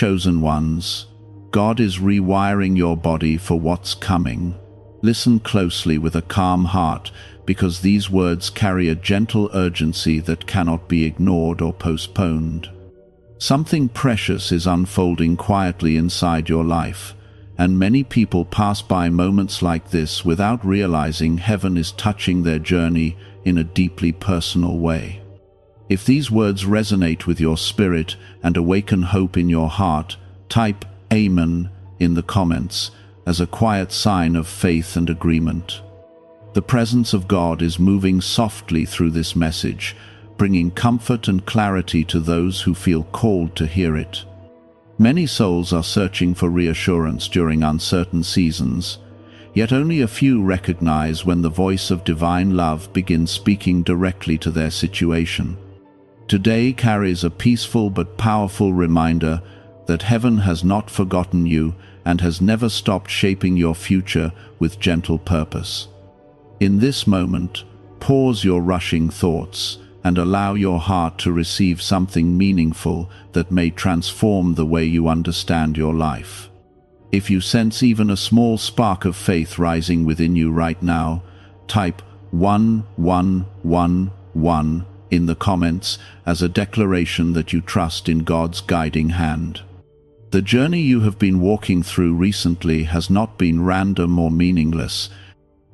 chosen ones, God is rewiring your body for what's coming. Listen closely with a calm heart, because these words carry a gentle urgency that cannot be ignored or postponed. Something precious is unfolding quietly inside your life, and many people pass by moments like this without realizing heaven is touching their journey in a deeply personal way. If these words resonate with your spirit and awaken hope in your heart, type Amen in the comments as a quiet sign of faith and agreement. The presence of God is moving softly through this message, bringing comfort and clarity to those who feel called to hear it. Many souls are searching for reassurance during uncertain seasons, yet only a few recognize when the voice of divine love begins speaking directly to their situation. Today carries a peaceful but powerful reminder that heaven has not forgotten you and has never stopped shaping your future with gentle purpose. In this moment, pause your rushing thoughts and allow your heart to receive something meaningful that may transform the way you understand your life. If you sense even a small spark of faith rising within you right now, type 1111 in the comments as a declaration that you trust in God's guiding hand. The journey you have been walking through recently has not been random or meaningless.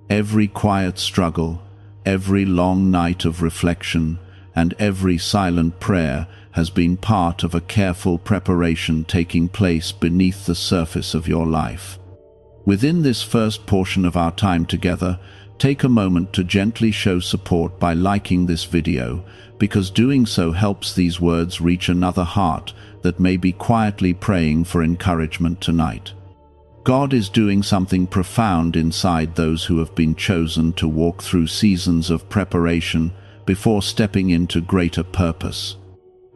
Every quiet struggle, every long night of reflection, and every silent prayer has been part of a careful preparation taking place beneath the surface of your life. Within this first portion of our time together, take a moment to gently show support by liking this video, because doing so helps these words reach another heart that may be quietly praying for encouragement tonight. God is doing something profound inside those who have been chosen to walk through seasons of preparation before stepping into greater purpose.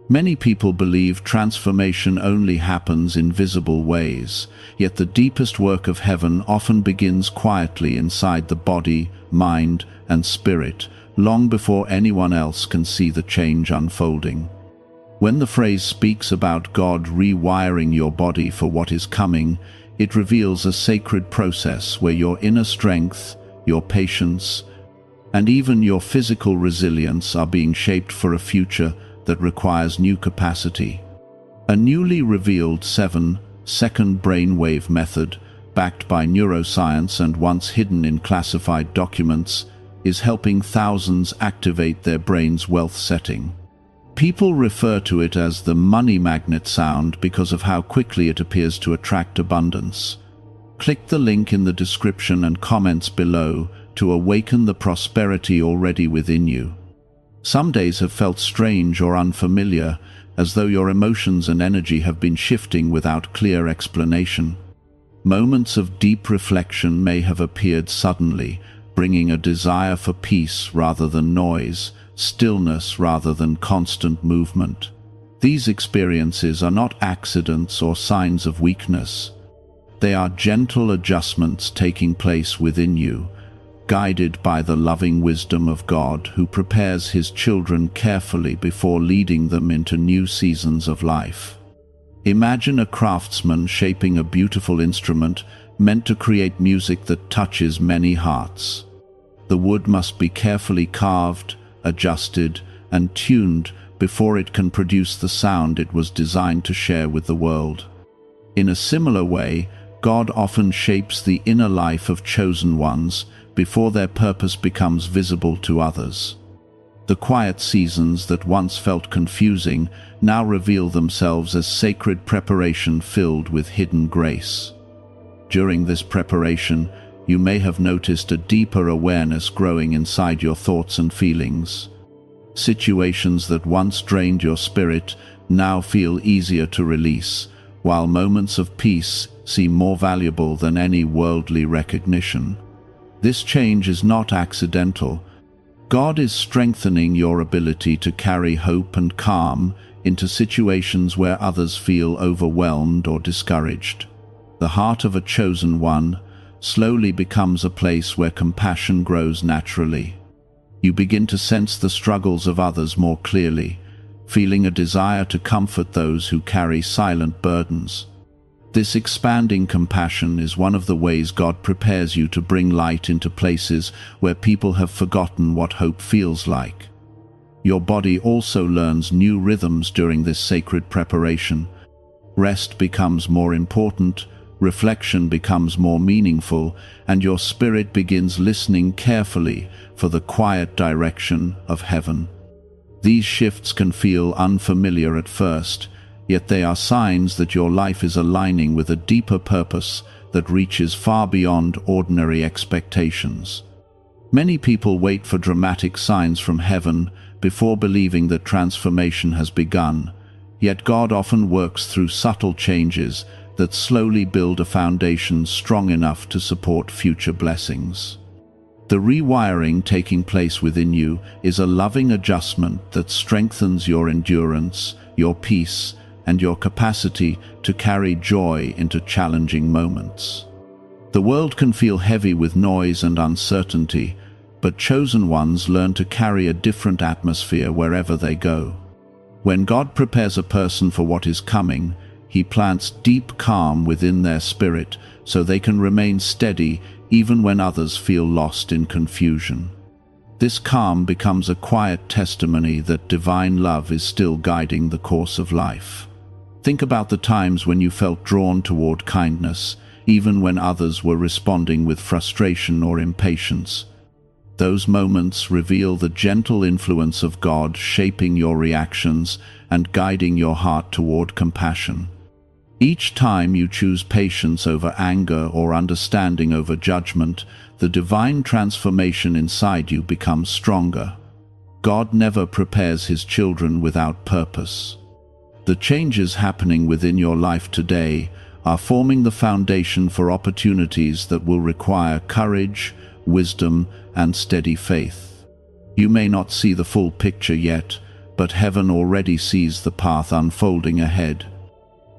Many people believe transformation only happens in visible ways, yet the deepest work of heaven often begins quietly inside the body, mind, and spirit, long before anyone else can see the change unfolding. When the phrase speaks about God rewiring your body for what is coming, it reveals a sacred process where your inner strength, your patience, and even your physical resilience are being shaped for a future that requires new capacity. A newly revealed 7-second brainwave method, backed by neuroscience and once hidden in classified documents, is helping thousands activate their brain's wealth setting. People refer to it as the money magnet sound because of how quickly it appears to attract abundance. Click the link in the description and comments below to awaken the prosperity already within you. Some days have felt strange or unfamiliar, as though your emotions and energy have been shifting without clear explanation. Moments of deep reflection may have appeared suddenly, bringing a desire for peace rather than noise, stillness rather than constant movement. These experiences are not accidents or signs of weakness. They are gentle adjustments taking place within you, guided by the loving wisdom of God, who prepares His children carefully before leading them into new seasons of life. Imagine a craftsman shaping a beautiful instrument meant to create music that touches many hearts. The wood must be carefully carved, adjusted, and tuned before it can produce the sound it was designed to share with the world. In a similar way, God often shapes the inner life of chosen ones before their purpose becomes visible to others. The quiet seasons that once felt confusing now reveal themselves as sacred preparation filled with hidden grace. During this preparation, you may have noticed a deeper awareness growing inside your thoughts and feelings. Situations that once drained your spirit now feel easier to release, while moments of peace seem more valuable than any worldly recognition. This change is not accidental. God is strengthening your ability to carry hope and calm into situations where others feel overwhelmed or discouraged. The heart of a chosen one slowly becomes a place where compassion grows naturally. You begin to sense the struggles of others more clearly, feeling a desire to comfort those who carry silent burdens. This expanding compassion is one of the ways God prepares you to bring light into places where people have forgotten what hope feels like. Your body also learns new rhythms during this sacred preparation. Rest becomes more important, reflection becomes more meaningful, and your spirit begins listening carefully for the quiet direction of heaven. These shifts can feel unfamiliar at first, yet they are signs that your life is aligning with a deeper purpose that reaches far beyond ordinary expectations. Many people wait for dramatic signs from heaven before believing that transformation has begun, yet God often works through subtle changes that slowly build a foundation strong enough to support future blessings. The rewiring taking place within you is a loving adjustment that strengthens your endurance, your peace, and your capacity to carry joy into challenging moments. The world can feel heavy with noise and uncertainty, but chosen ones learn to carry a different atmosphere wherever they go. When God prepares a person for what is coming, He plants deep calm within their spirit so they can remain steady even when others feel lost in confusion. This calm becomes a quiet testimony that divine love is still guiding the course of life. Think about the times when you felt drawn toward kindness, even when others were responding with frustration or impatience. Those moments reveal the gentle influence of God shaping your reactions and guiding your heart toward compassion. Each time you choose patience over anger or understanding over judgment, the divine transformation inside you becomes stronger. God never prepares His children without purpose. The changes happening within your life today are forming the foundation for opportunities that will require courage, wisdom, and steady faith. You may not see the full picture yet, but heaven already sees the path unfolding ahead.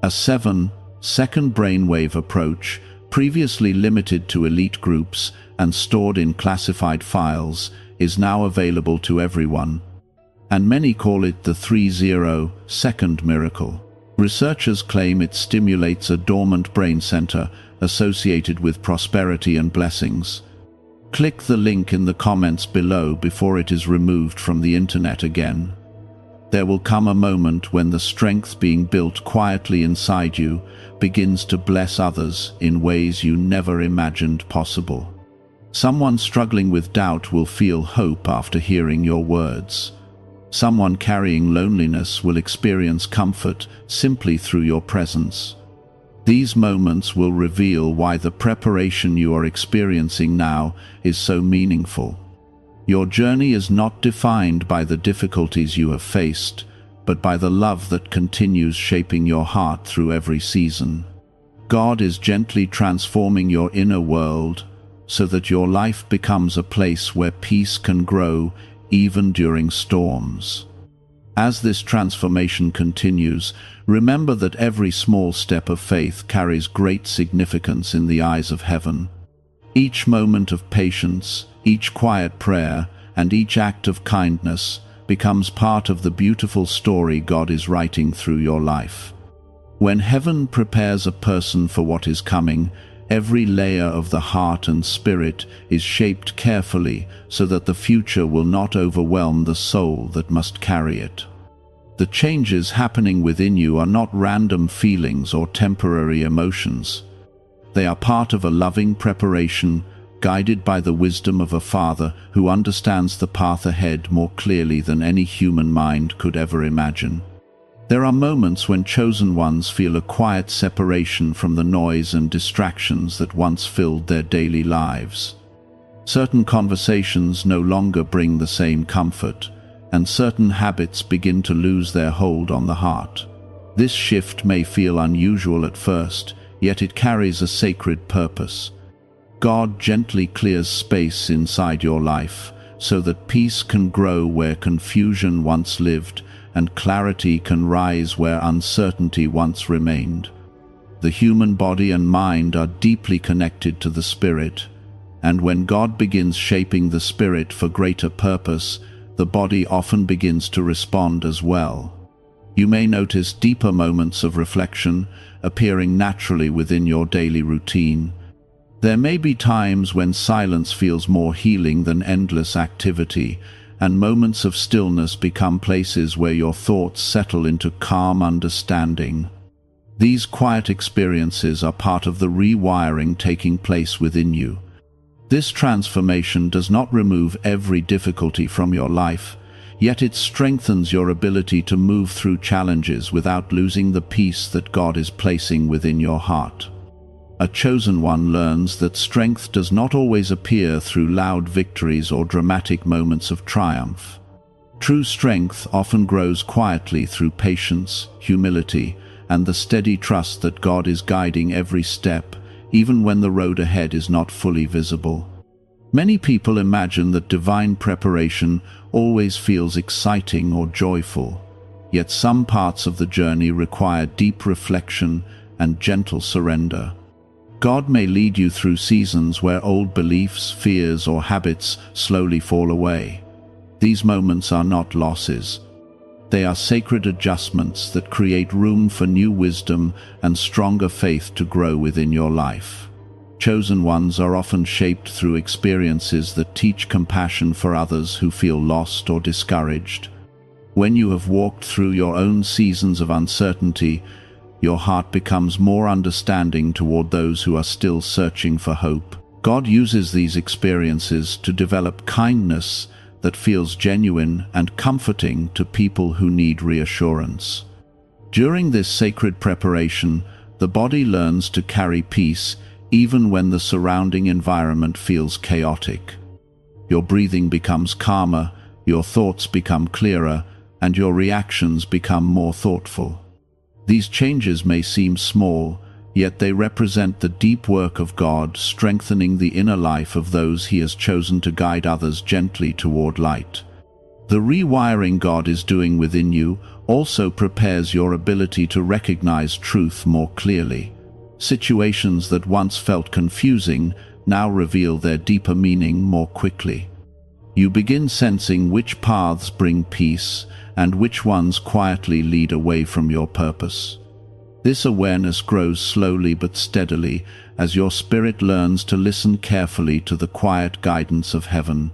A 7-second brainwave approach, previously limited to elite groups and stored in classified files, is now available to everyone, and many call it the 30-second miracle. Researchers claim it stimulates a dormant brain center associated with prosperity and blessings. Click the link in the comments below before it is removed from the internet again. There will come a moment when the strength being built quietly inside you begins to bless others in ways you never imagined possible. Someone struggling with doubt will feel hope after hearing your words. Someone carrying loneliness will experience comfort simply through your presence. These moments will reveal why the preparation you are experiencing now is so meaningful. Your journey is not defined by the difficulties you have faced, but by the love that continues shaping your heart through every season. God is gently transforming your inner world so that your life becomes a place where peace can grow even during storms. As this transformation continues, remember that every small step of faith carries great significance in the eyes of heaven. Each moment of patience, each quiet prayer, and each act of kindness becomes part of the beautiful story God is writing through your life. When heaven prepares a person for what is coming, every layer of the heart and spirit is shaped carefully so that the future will not overwhelm the soul that must carry it. The changes happening within you are not random feelings or temporary emotions. They are part of a loving preparation, guided by the wisdom of a Father who understands the path ahead more clearly than any human mind could ever imagine. There are moments when chosen ones feel a quiet separation from the noise and distractions that once filled their daily lives. Certain conversations no longer bring the same comfort, and certain habits begin to lose their hold on the heart. This shift may feel unusual at first, yet it carries a sacred purpose. God gently clears space inside your life so that peace can grow where confusion once lived, and clarity can rise where uncertainty once remained. The human body and mind are deeply connected to the spirit, and when God begins shaping the spirit for greater purpose, the body often begins to respond as well. You may notice deeper moments of reflection appearing naturally within your daily routine. There may be times when silence feels more healing than endless activity, and moments of stillness become places where your thoughts settle into calm understanding. These quiet experiences are part of the rewiring taking place within you. This transformation does not remove every difficulty from your life, yet it strengthens your ability to move through challenges without losing the peace that God is placing within your heart. A chosen one learns that strength does not always appear through loud victories or dramatic moments of triumph. True strength often grows quietly through patience, humility, and the steady trust that God is guiding every step, even when the road ahead is not fully visible. Many people imagine that divine preparation always feels exciting or joyful, yet some parts of the journey require deep reflection and gentle surrender. God may lead you through seasons where old beliefs, fears, or habits slowly fall away. These moments are not losses. They are sacred adjustments that create room for new wisdom and stronger faith to grow within your life. Chosen ones are often shaped through experiences that teach compassion for others who feel lost or discouraged. When you have walked through your own seasons of uncertainty, your heart becomes more understanding toward those who are still searching for hope. God uses these experiences to develop kindness that feels genuine and comforting to people who need reassurance. During this sacred preparation, the body learns to carry peace even when the surrounding environment feels chaotic. Your breathing becomes calmer, your thoughts become clearer, and your reactions become more thoughtful. These changes may seem small, yet they represent the deep work of God strengthening the inner life of those He has chosen to guide others gently toward light. The rewiring God is doing within you also prepares your ability to recognize truth more clearly. Situations that once felt confusing now reveal their deeper meaning more quickly. You begin sensing which paths bring peace and which ones quietly lead away from your purpose. This awareness grows slowly but steadily as your spirit learns to listen carefully to the quiet guidance of heaven.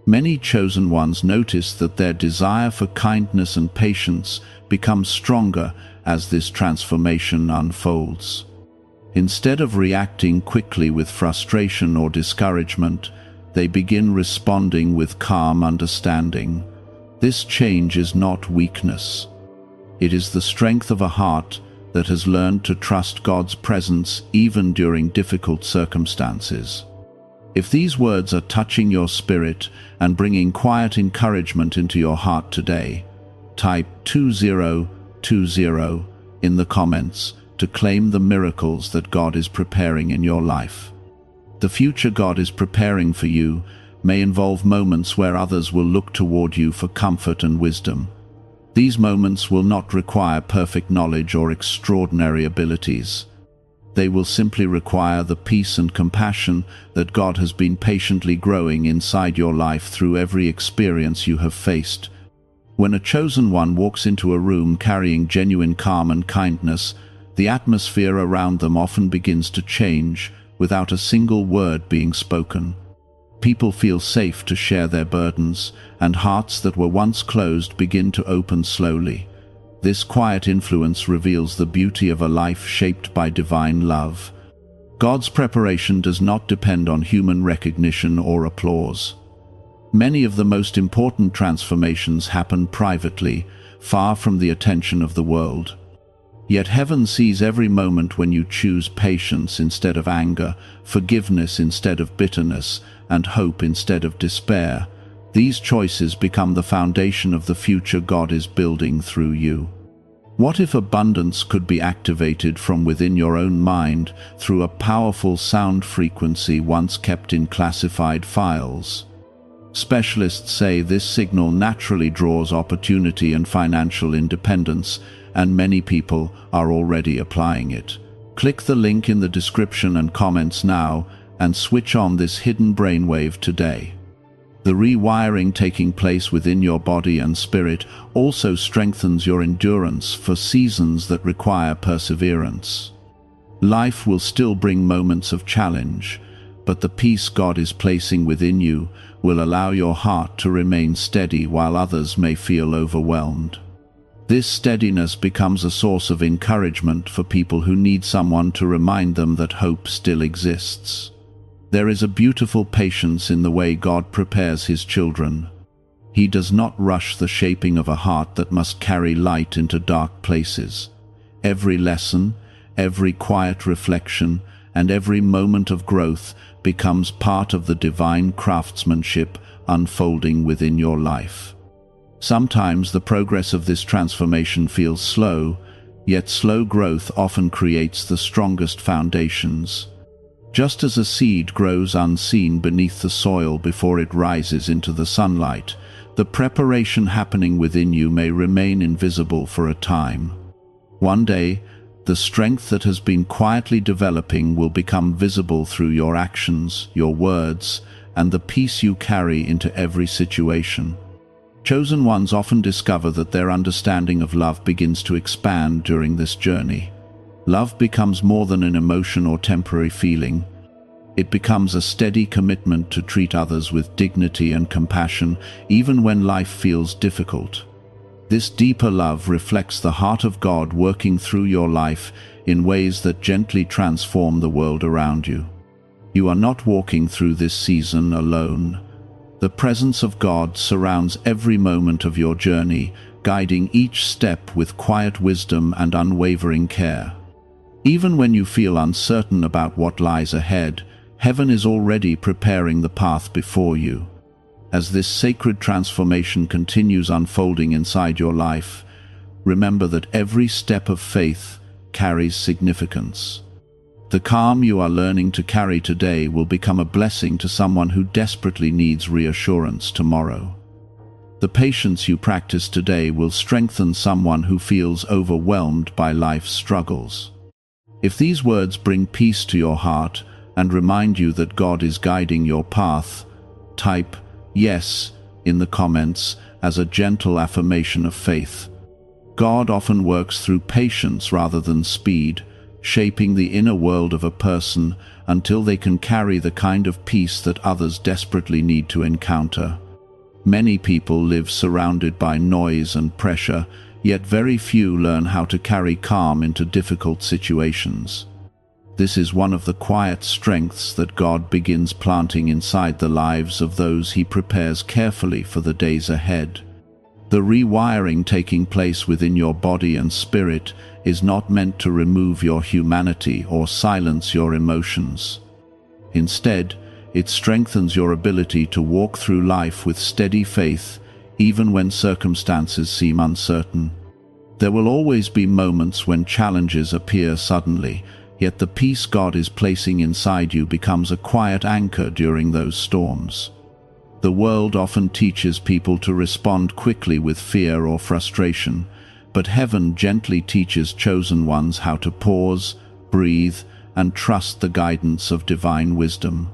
Many chosen ones notice that their desire for kindness and patience becomes stronger as this transformation unfolds. Instead of reacting quickly with frustration or discouragement, they begin responding with calm understanding. This change is not weakness. It is the strength of a heart that has learned to trust God's presence even during difficult circumstances. If these words are touching your spirit and bringing quiet encouragement into your heart today, type 2020 in the comments to claim the miracles that God is preparing in your life. The future God is preparing for you may involve moments where others will look toward you for comfort and wisdom. These moments will not require perfect knowledge or extraordinary abilities. They will simply require the peace and compassion that God has been patiently growing inside your life through every experience you have faced. When a chosen one walks into a room carrying genuine calm and kindness, the atmosphere around them often begins to change without a single word being spoken. People feel safe to share their burdens, and hearts that were once closed begin to open slowly. This quiet influence reveals the beauty of a life shaped by divine love. God's preparation does not depend on human recognition or applause. Many of the most important transformations happen privately, far from the attention of the world. Yet heaven sees every moment when you choose patience instead of anger, forgiveness instead of bitterness, and hope instead of despair. These choices become the foundation of the future God is building through you. What if abundance could be activated from within your own mind through a powerful sound frequency once kept in classified files? Specialists say this signal naturally draws opportunity and financial independence, and many people are already applying it. Click the link in the description and comments now and switch on this hidden brainwave today. The rewiring taking place within your body and spirit also strengthens your endurance for seasons that require perseverance. Life will still bring moments of challenge, but the peace God is placing within you will allow your heart to remain steady while others may feel overwhelmed. This steadiness becomes a source of encouragement for people who need someone to remind them that hope still exists. There is a beautiful patience in the way God prepares His children. He does not rush the shaping of a heart that must carry light into dark places. Every lesson, every quiet reflection, and every moment of growth becomes part of the divine craftsmanship unfolding within your life. Sometimes the progress of this transformation feels slow, yet slow growth often creates the strongest foundations. Just as a seed grows unseen beneath the soil before it rises into the sunlight, the preparation happening within you may remain invisible for a time. One day, the strength that has been quietly developing will become visible through your actions, your words, and the peace you carry into every situation. Chosen ones often discover that their understanding of love begins to expand during this journey. Love becomes more than an emotion or temporary feeling. It becomes a steady commitment to treat others with dignity and compassion, even when life feels difficult. This deeper love reflects the heart of God working through your life in ways that gently transform the world around you. You are not walking through this season alone. The presence of God surrounds every moment of your journey, guiding each step with quiet wisdom and unwavering care. Even when you feel uncertain about what lies ahead, heaven is already preparing the path before you. As this sacred transformation continues unfolding inside your life, remember that every step of faith carries significance. The calm you are learning to carry today will become a blessing to someone who desperately needs reassurance tomorrow. The patience you practice today will strengthen someone who feels overwhelmed by life's struggles. If these words bring peace to your heart and remind you that God is guiding your path, type "Yes" in the comments as a gentle affirmation of faith. God often works through patience rather than speed, shaping the inner world of a person until they can carry the kind of peace that others desperately need to encounter. Many people live surrounded by noise and pressure, yet very few learn how to carry calm into difficult situations. This is one of the quiet strengths that God begins planting inside the lives of those He prepares carefully for the days ahead. The rewiring taking place within your body and spirit is not meant to remove your humanity or silence your emotions. Instead, it strengthens your ability to walk through life with steady faith, even when circumstances seem uncertain. There will always be moments when challenges appear suddenly, yet the peace God is placing inside you becomes a quiet anchor during those storms. The world often teaches people to respond quickly with fear or frustration, but heaven gently teaches chosen ones how to pause, breathe, and trust the guidance of divine wisdom.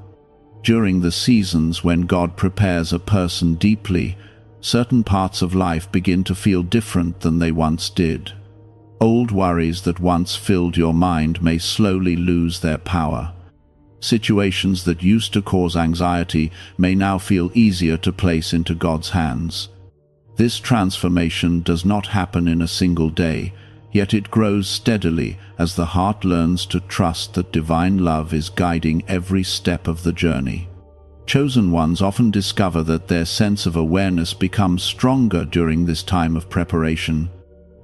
During the seasons when God prepares a person deeply, certain parts of life begin to feel different than they once did. Old worries that once filled your mind may slowly lose their power. Situations that used to cause anxiety may now feel easier to place into God's hands. This transformation does not happen in a single day, yet it grows steadily as the heart learns to trust that divine love is guiding every step of the journey. Chosen ones often discover that their sense of awareness becomes stronger during this time of preparation.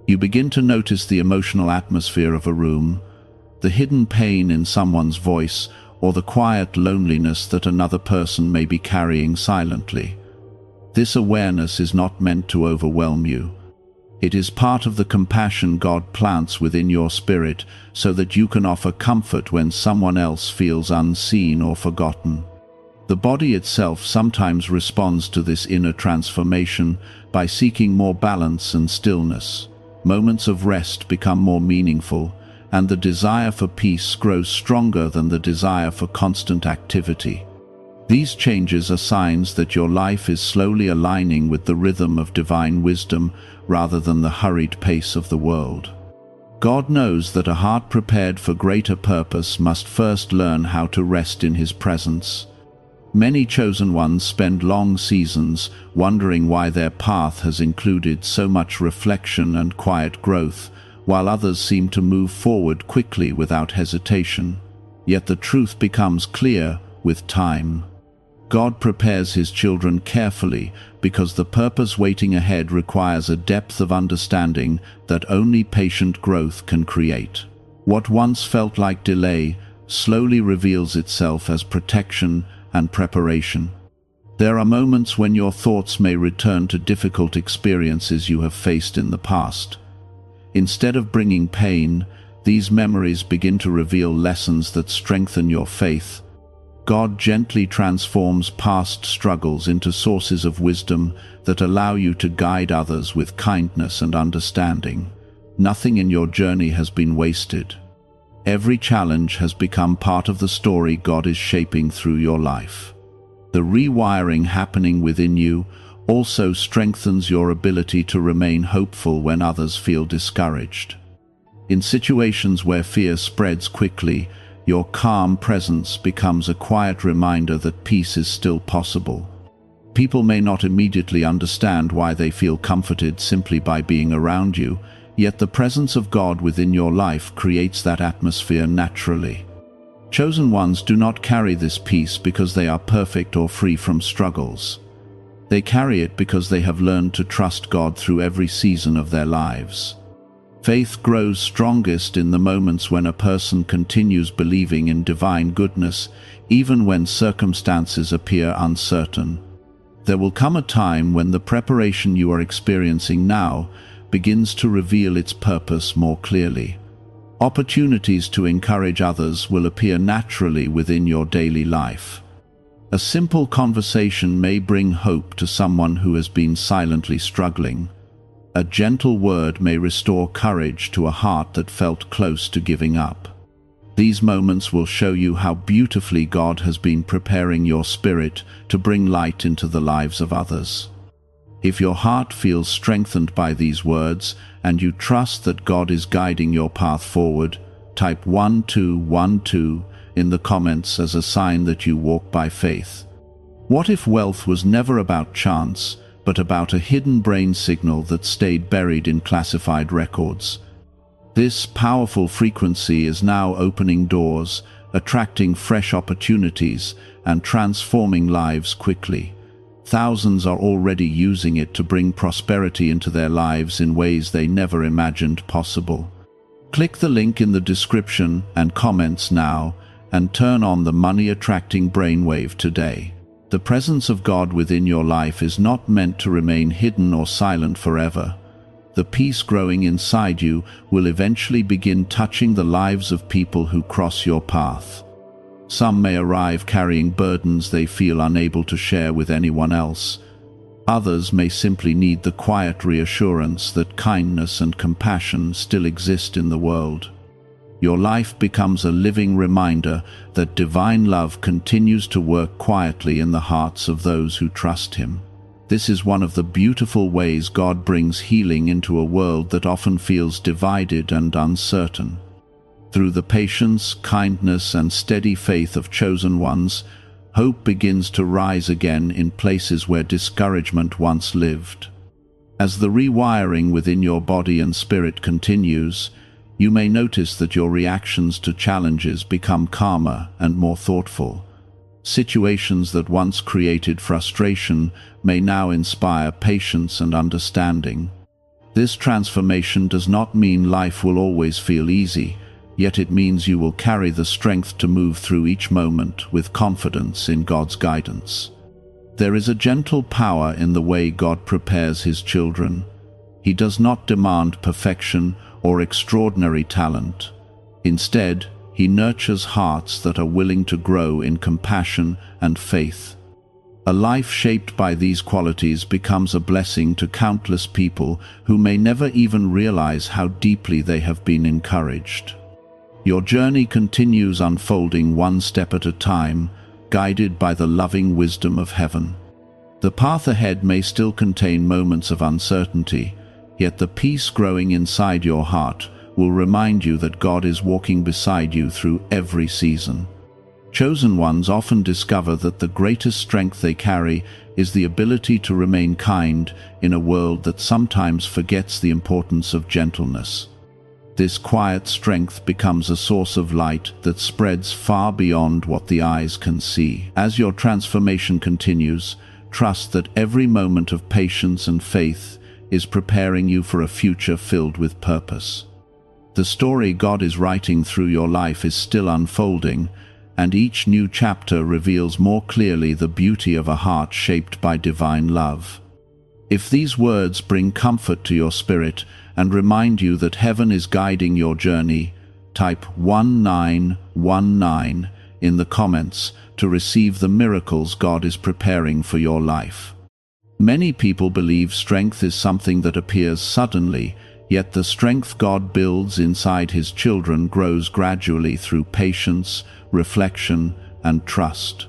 You begin to notice the emotional atmosphere of a room, the hidden pain in someone's voice, or the quiet loneliness that another person may be carrying silently. This awareness is not meant to overwhelm you. It is part of the compassion God plants within your spirit so that you can offer comfort when someone else feels unseen or forgotten. The body itself sometimes responds to this inner transformation by seeking more balance and stillness. Moments of rest become more meaningful, and the desire for peace grows stronger than the desire for constant activity. These changes are signs that your life is slowly aligning with the rhythm of divine wisdom rather than the hurried pace of the world. God knows that a heart prepared for greater purpose must first learn how to rest in His presence. Many chosen ones spend long seasons wondering why their path has included so much reflection and quiet growth, while others seem to move forward quickly without hesitation. Yet the truth becomes clear with time. God prepares His children carefully because the purpose waiting ahead requires a depth of understanding that only patient growth can create. What once felt like delay slowly reveals itself as protection and preparation. There are moments when your thoughts may return to difficult experiences you have faced in the past. Instead of bringing pain, these memories begin to reveal lessons that strengthen your faith. God gently transforms past struggles into sources of wisdom that allow you to guide others with kindness and understanding. Nothing in your journey has been wasted. Every challenge has become part of the story God is shaping through your life. The rewiring happening within you also strengthens your ability to remain hopeful when others feel discouraged. In situations where fear spreads quickly, your calm presence becomes a quiet reminder that peace is still possible. People may not immediately understand why they feel comforted simply by being around you, yet the presence of God within your life creates that atmosphere naturally. Chosen ones do not carry this peace because they are perfect or free from struggles. They carry it because they have learned to trust God through every season of their lives. Faith grows strongest in the moments when a person continues believing in divine goodness, even when circumstances appear uncertain. There will come a time when the preparation you are experiencing now begins to reveal its purpose more clearly. Opportunities to encourage others will appear naturally within your daily life. A simple conversation may bring hope to someone who has been silently struggling. A gentle word may restore courage to a heart that felt close to giving up. These moments will show you how beautifully God has been preparing your spirit to bring light into the lives of others. If your heart feels strengthened by these words and you trust that God is guiding your path forward, type 1212 in the comments as a sign that you walk by faith. What if wealth was never about chance, but about a hidden brain signal that stayed buried in classified records? This powerful frequency is now opening doors, attracting fresh opportunities, and transforming lives quickly. Thousands are already using it to bring prosperity into their lives in ways they never imagined possible. Click the link in the description and comments now, and turn on the money-attracting brainwave today. The presence of God within your life is not meant to remain hidden or silent forever. The peace growing inside you will eventually begin touching the lives of people who cross your path. Some may arrive carrying burdens they feel unable to share with anyone else. Others may simply need the quiet reassurance that kindness and compassion still exist in the world. Your life becomes a living reminder that divine love continues to work quietly in the hearts of those who trust Him. This is one of the beautiful ways God brings healing into a world that often feels divided and uncertain. Through the patience, kindness, and steady faith of chosen ones, hope begins to rise again in places where discouragement once lived. As the rewiring within your body and spirit continues, you may notice that your reactions to challenges become calmer and more thoughtful. Situations that once created frustration may now inspire patience and understanding. This transformation does not mean life will always feel easy, yet it means you will carry the strength to move through each moment with confidence in God's guidance. There is a gentle power in the way God prepares His children. He does not demand perfection or extraordinary talent. Instead, He nurtures hearts that are willing to grow in compassion and faith. A life shaped by these qualities becomes a blessing to countless people who may never even realize how deeply they have been encouraged. Your journey continues unfolding one step at a time, guided by the loving wisdom of heaven. The path ahead may still contain moments of uncertainty, yet the peace growing inside your heart will remind you that God is walking beside you through every season. Chosen ones often discover that the greatest strength they carry is the ability to remain kind in a world that sometimes forgets the importance of gentleness. This quiet strength becomes a source of light that spreads far beyond what the eyes can see. As your transformation continues, trust that every moment of patience and faith is preparing you for a future filled with purpose. The story God is writing through your life is still unfolding, and each new chapter reveals more clearly the beauty of a heart shaped by divine love. If these words bring comfort to your spirit and remind you that heaven is guiding your journey, type 1919 in the comments to receive the miracles God is preparing for your life. Many people believe strength is something that appears suddenly, yet the strength God builds inside His children grows gradually through patience, reflection, and trust.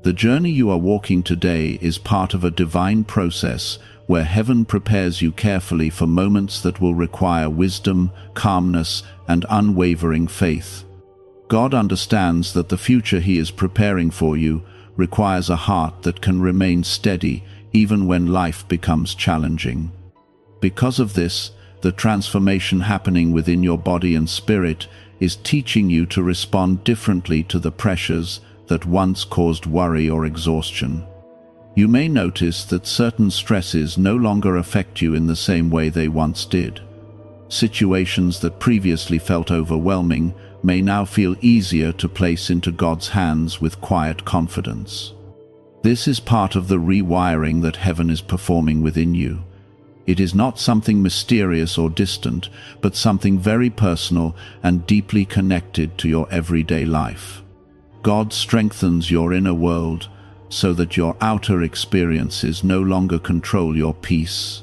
The journey you are walking today is part of a divine process where heaven prepares you carefully for moments that will require wisdom, calmness, and unwavering faith. God understands that the future He is preparing for you requires a heart that can remain steady even when life becomes challenging. Because of this, the transformation happening within your body and spirit is teaching you to respond differently to the pressures that once caused worry or exhaustion. You may notice that certain stresses no longer affect you in the same way they once did. Situations that previously felt overwhelming may now feel easier to place into God's hands with quiet confidence. This is part of the rewiring that heaven is performing within you. It is not something mysterious or distant, but something very personal and deeply connected to your everyday life. God strengthens your inner world so that your outer experiences no longer control your peace.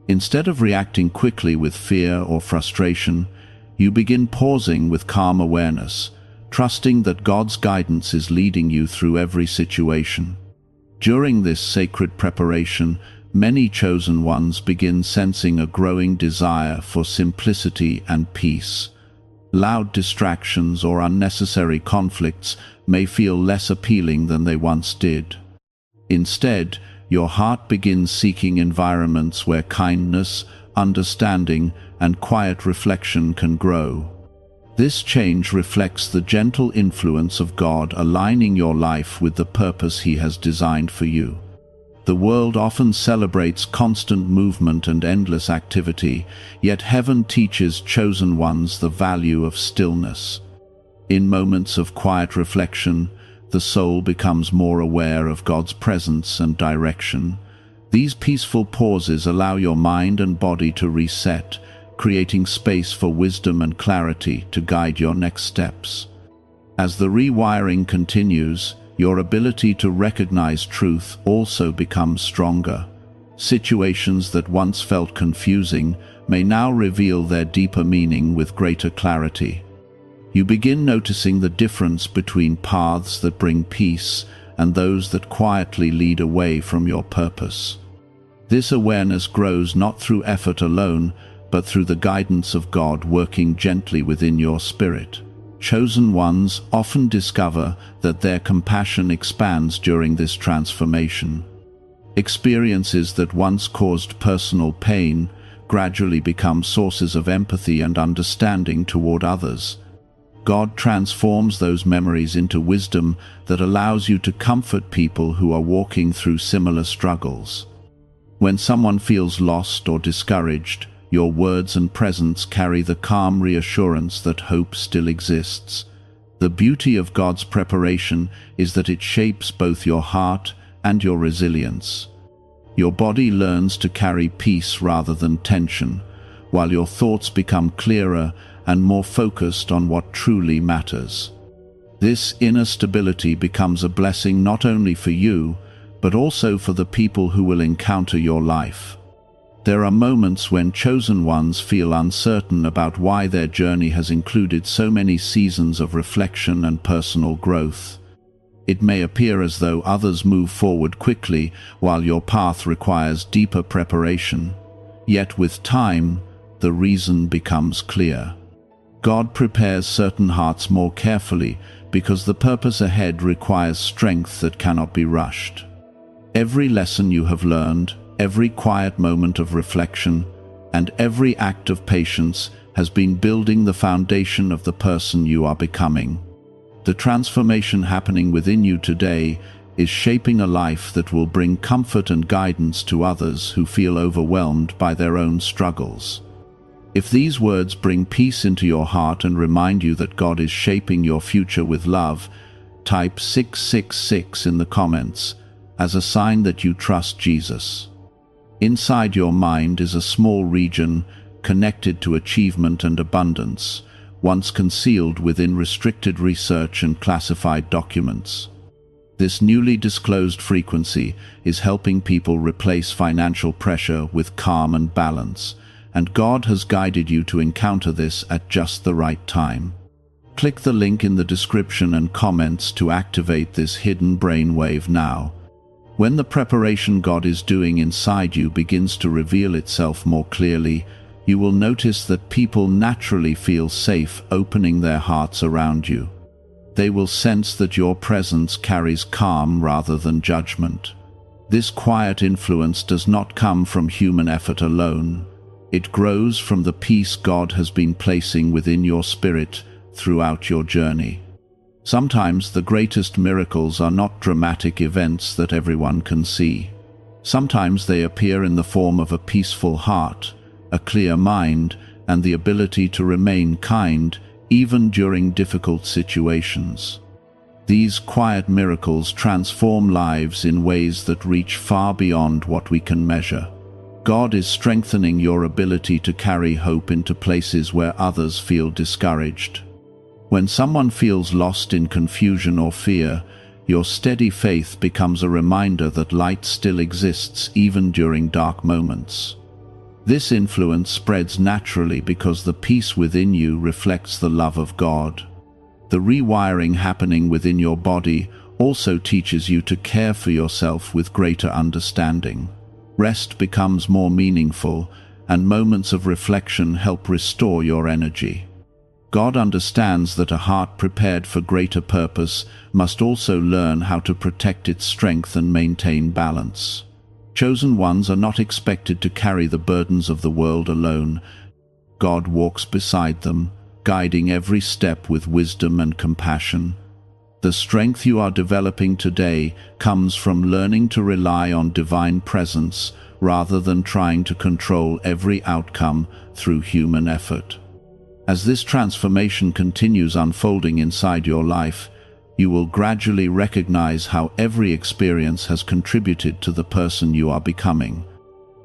Instead of reacting quickly with fear or frustration, you begin pausing with calm awareness, trusting that God's guidance is leading you through every situation. During this sacred preparation, many chosen ones begin sensing a growing desire for simplicity and peace. Loud distractions or unnecessary conflicts may feel less appealing than they once did. Instead, your heart begins seeking environments where kindness, understanding, and quiet reflection can grow. This change reflects the gentle influence of God aligning your life with the purpose He has designed for you. The world often celebrates constant movement and endless activity, yet heaven teaches chosen ones the value of stillness. In moments of quiet reflection, the soul becomes more aware of God's presence and direction. These peaceful pauses allow your mind and body to reset, creating space for wisdom and clarity to guide your next steps. As the rewiring continues, your ability to recognize truth also becomes stronger. Situations that once felt confusing may now reveal their deeper meaning with greater clarity. You begin noticing the difference between paths that bring peace and those that quietly lead away from your purpose. This awareness grows not through effort alone, but through the guidance of God working gently within your spirit. Chosen ones often discover that their compassion expands during this transformation. Experiences that once caused personal pain gradually become sources of empathy and understanding toward others. God transforms those memories into wisdom that allows you to comfort people who are walking through similar struggles. When someone feels lost or discouraged, your words and presence carry the calm reassurance that hope still exists. The beauty of God's preparation is that it shapes both your heart and your resilience. Your body learns to carry peace rather than tension, while your thoughts become clearer and more focused on what truly matters. This inner stability becomes a blessing not only for you, but also for the people who will encounter your life. There are moments when chosen ones feel uncertain about why their journey has included so many seasons of reflection and personal growth. It may appear as though others move forward quickly while your path requires deeper preparation. Yet with time, the reason becomes clear. God prepares certain hearts more carefully because the purpose ahead requires strength that cannot be rushed. Every lesson you have learned, every quiet moment of reflection, and every act of patience has been building the foundation of the person you are becoming. The transformation happening within you today is shaping a life that will bring comfort and guidance to others who feel overwhelmed by their own struggles. If these words bring peace into your heart and remind you that God is shaping your future with love, type 666 in the comments as a sign that you trust Jesus. Inside your mind is a small region connected to achievement and abundance, once concealed within restricted research and classified documents. This newly disclosed frequency is helping people replace financial pressure with calm and balance, and God has guided you to encounter this at just the right time. Click the link in the description and comments to activate this hidden brainwave now. When the preparation God is doing inside you begins to reveal itself more clearly, you will notice that people naturally feel safe opening their hearts around you. They will sense that your presence carries calm rather than judgment. This quiet influence does not come from human effort alone. It grows from the peace God has been placing within your spirit throughout your journey. Sometimes the greatest miracles are not dramatic events that everyone can see. Sometimes they appear in the form of a peaceful heart, a clear mind, and the ability to remain kind even during difficult situations. These quiet miracles transform lives in ways that reach far beyond what we can measure. God is strengthening your ability to carry hope into places where others feel discouraged. When someone feels lost in confusion or fear, your steady faith becomes a reminder that light still exists even during dark moments. This influence spreads naturally because the peace within you reflects the love of God. The rewiring happening within your body also teaches you to care for yourself with greater understanding. Rest becomes more meaningful, and moments of reflection help restore your energy. God understands that a heart prepared for greater purpose must also learn how to protect its strength and maintain balance. Chosen ones are not expected to carry the burdens of the world alone. God walks beside them, guiding every step with wisdom and compassion. The strength you are developing today comes from learning to rely on divine presence rather than trying to control every outcome through human effort. As this transformation continues unfolding inside your life, you will gradually recognize how every experience has contributed to the person you are becoming.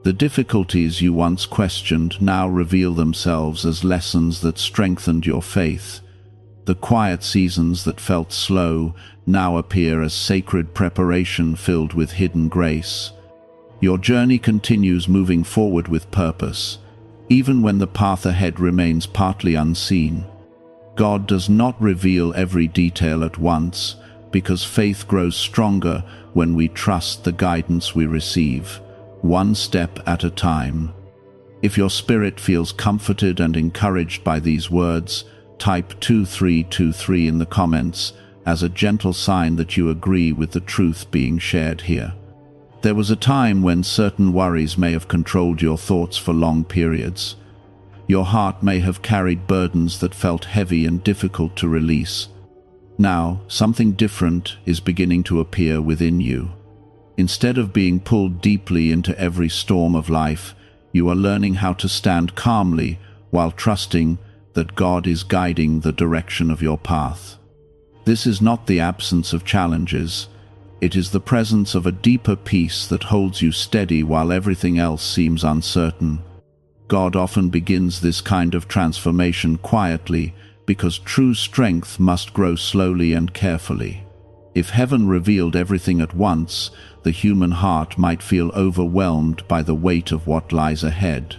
The difficulties you once questioned now reveal themselves as lessons that strengthened your faith. The quiet seasons that felt slow now appear as sacred preparation filled with hidden grace. Your journey continues moving forward with purpose, even when the path ahead remains partly unseen. God does not reveal every detail at once, because faith grows stronger when we trust the guidance we receive, one step at a time. If your spirit feels comforted and encouraged by these words, type 2323 in the comments as a gentle sign that you agree with the truth being shared here. There was a time when certain worries may have controlled your thoughts for long periods. Your heart may have carried burdens that felt heavy and difficult to release. Now, something different is beginning to appear within you. Instead of being pulled deeply into every storm of life, you are learning how to stand calmly while trusting that God is guiding the direction of your path. This is not the absence of challenges. It is the presence of a deeper peace that holds you steady while everything else seems uncertain. God often begins this kind of transformation quietly because true strength must grow slowly and carefully. If heaven revealed everything at once, the human heart might feel overwhelmed by the weight of what lies ahead.